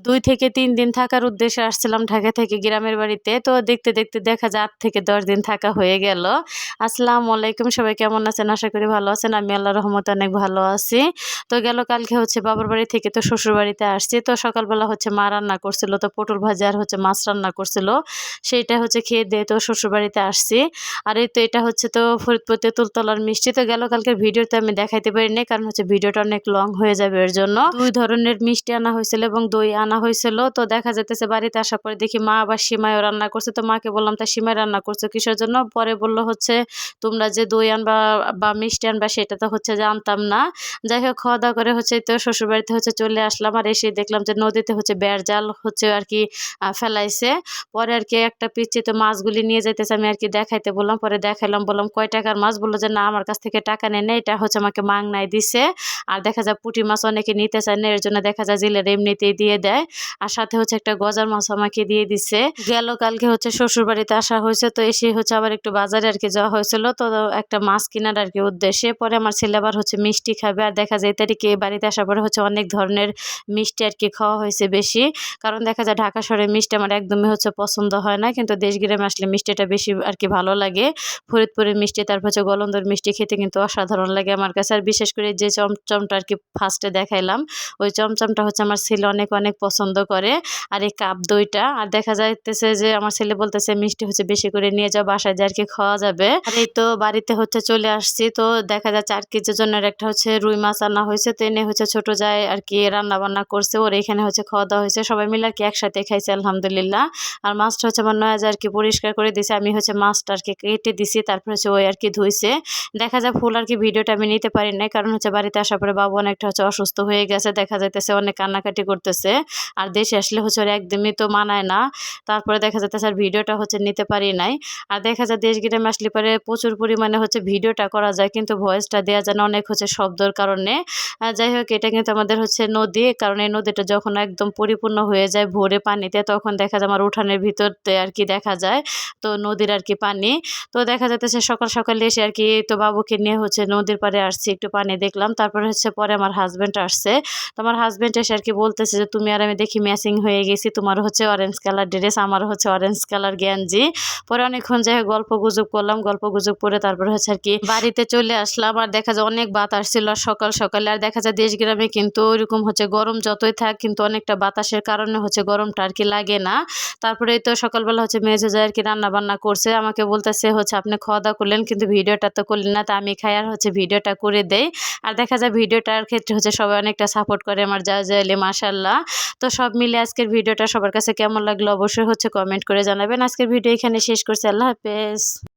2 থেকে 3 দিন থাকার উদ্দেশ্যে আসছিলাম ঢাকা থেকে গ্রামের বাড়িতে। তো দেখতে, দেখতে দেখা যায় 8 থেকে 10 দিন থাকা হয়ে গেল। আসসালামু আলাইকুম, সবাই কেমন আছেন? আশা করি ভালো আছেন। আমি আল্লাহর রহমতে অনেক ভালো আছি। তো গেল কালকে হচ্ছে বাবার বাড়ি থেকে তো শ্বশুর বাড়িতে আসছি। তো সকালবেলা হচ্ছে মা রান্না করছিল, তো পটল ভাজি আর হচ্ছে মাছ রান্না করছিল। সেইটা হচ্ছে খেয়ে দেয়ে তো শ্বশুর বাড়িতে আসছি। আর এই তো এটা হচ্ছে তো ফরিদপুর তেঁতুলতলার মিষ্টি। তো গেল কালকের ভিডিওতে আমি দেখাইতে পারি নাই, কারণ হচ্ছে ভিডিওটা অনেক লং হয়ে যাবে এর জন্য। 2 ধরনের মিষ্টি আনা হয়েছিল এবং দই আনা হয়েছিল। তো দেখা যাইতেছে বাড়িতে আসার পরে দেখি মা আবার সিমাইও রান্না করছে। তো মাকে বললাম, তা সিমাই রান্না করছো কিসের জন্য? পরে বলল হচ্ছে তোমরা যে দই আনবা বা মিষ্টি আনবা সেটা তো হচ্ছে জানতাম না। যাই হোক, খাওয়া দাওয়া করে হচ্ছে তো শ্বশুরবাড়িতে হচ্ছে চলে আসলাম। আর এসে দেখলাম যে নদীতে হচ্ছে বেড় জাল হচ্ছে আর কি ফেলাইছে। পরে আর কি একটা পিচ্চিতে মাছগুলি নিয়ে যাইতেছে, আমি আর কি দেখাইতে বললাম। পরে দেখাইলাম, বললাম কয় টাকার মাছ? বললো যে না, আমার কাছ থেকে টাকা নেই না, এটা হচ্ছে আমাকে মাংনায় দিছে। আর দেখা যায় পুঁটি মাছ অনেকে নিতে চায় না, এর জন্য দেখা যায় জেলের এমনিতেই দিয়ে দেয়। আর সাথে হচ্ছে একটা গজার মাছ আমাকে দিয়ে দিছে। গেল কালকে হচ্ছে শ্বশুর বাড়িতে আসা হয়েছে, তো এসে হচ্ছে আবার একটু বাজারে আর কি যাওয়া হয়েছিল, তো একটা মাছ কেনার আর কি উদ্দেশ্যে। পরে আমার ছেলে আবার হচ্ছে মিষ্টি খাবে। আর দেখা যায় এই তারিখে বাড়িতে আসার পরে হচ্ছে অনেক ধরনের মিষ্টি আর কি খাওয়া হয়েছে বেশি, কারণ দেখা যায় ঢাকা শহরের মিষ্টি আমার একদমই হচ্ছে পছন্দ হয় না, কিন্তু দেশ গ্রামে আসলে মিষ্টিটা বেশি আর কি ভালো লাগে। ফরিদপুরের মিষ্টি, তারপর হচ্ছে গলন্দর মিষ্টি খেতে কিন্তু অসাধারণ লাগে আমার কাছে। আর বিশেষ করে যে চমচমটা আর কি ফার্স্টে দেখাইলাম, ওই চমচমটা হচ্ছে আমার ছেলে অনেক অনেক পছন্দ করে। আর এই কাপ দইটা, আর দেখা যাইতেছে যে আমার ছেলে বলতেছে মিষ্টি হচ্ছে বেশি করে নিয়ে যাও, বাসায় যে আর কি খাওয়া যাবে। আর এই তো বাড়িতে হচ্ছে চলে আসছি, তো দেখা যায় 4 কেজি জনের একটা হচ্ছে রুই মাছ আনা হয়েছে। তো এনে হচ্ছে ছোট যায় আর কি রান্না বান্না করছে, ওর এখানে হচ্ছে খাওয়া দাওয়া হয়েছে, সবাই মিলে আর কি একসাথে খাইছে আলহামদুলিল্লাহ। আর মাছটা হচ্ছে আমার নয়া যায় আর কি পরিষ্কার করে দিছে, আমি হচ্ছে মাছটা আর কি কেটে দিছি, তারপর হচ্ছে ওই আর কি ধুইছে। দেখা যায় ফুল আর কি ভিডিওটা আমি নিতে পারি নাই, কারণ হচ্ছে বাড়িতে আসার পরে বাবু অনেকটা হচ্ছে অসুস্থ হয়ে গেছে, দেখা যাইতেছে অনেক কান্নাকাটি করতেছে। আর দেশে আসলে হচ্ছে ওর একদমই তো মানায় না, তারপরে দেখা যাইতেছে আর ভিডিওটা হচ্ছে নিতে পারি নাই। আর দেখা যায় দেশ গ্রামে আসলে পরে প্রচুর পরিমাণে হচ্ছে ভিডিওটা করা যায়, কিন্তু ভয়েসটা দেওয়া যায় না অনেক হচ্ছে শব্দর কারণে। যাই হোক, এটা কিন্তু আমাদের হচ্ছে নদী, কারণ এই নদীটা যখন একদম পরিপূর্ণ হয়ে যায় ভোরে পানিতে, তখন দেখা যায় আমার উঠানের ভিতরতে আর কি দেখা যায় তো নদীর আর কি পানি। তো দেখা যাইতেছে সকাল সকালে এসে আর কি তো বাবুকে নিয়ে হচ্ছে নদীর পাড়ে আসছি, একটু পানি দেখলাম। তারপরে হচ্ছে পরে আমার হাজব্যান্ড আসছে, তো আমার হাজব্যান্ড এসে আর কি বলতেছে যে তুমি আর আমি দেখি ম্যাচিং হয়ে গেছি, তোমার হচ্ছে অরেঞ্জ কালার ড্রেস, আমার হচ্ছে অরেঞ্জ কালার গেঞ্জি। পরে অনেকক্ষণ যাই গল্প গুজব করলাম, গল্প গুজব করে তারপরে হচ্ছে আর কি বাড়িতে চলে আসলাম। আর দেখা যায় অনেক বাতাস ছিল সকাল সকালে। আর দেখা যায় দেশ গ্রামে কিন্তু ওইরকম হচ্ছে গরম যতই থাক, কিন্তু অনেকটা বাতাসের কারণে হচ্ছে গরমটা আর কি লাগে না। তারপরে তো সকালবেলা হচ্ছে মেজো যায় আর কি রান্না বান্না করছে, আমাকে বলতেছে হচ্ছে আপনি খাওয়া দাওয়া করলেন কিন্তু ভিডিওটা তো করলেন না, তা আমি খাই আর হচ্ছে ভিডিওটা করে দেই। আর দেখা যায় ভিডিওটার ক্ষেত্রে হচ্ছে সবাই অনেকটা সাপোর্ট করে আমার যা যাইলে, মাশাল্লাহ। তো সব মিলে আজকের ভিডিওটা সবার কাছে কেমন লাগলো অবশ্যই হচ্ছে কমেন্ট করে জানাবেন। আজকের ভিডিও এখানে শেষ করছি, আল্লাহ হাফেজ।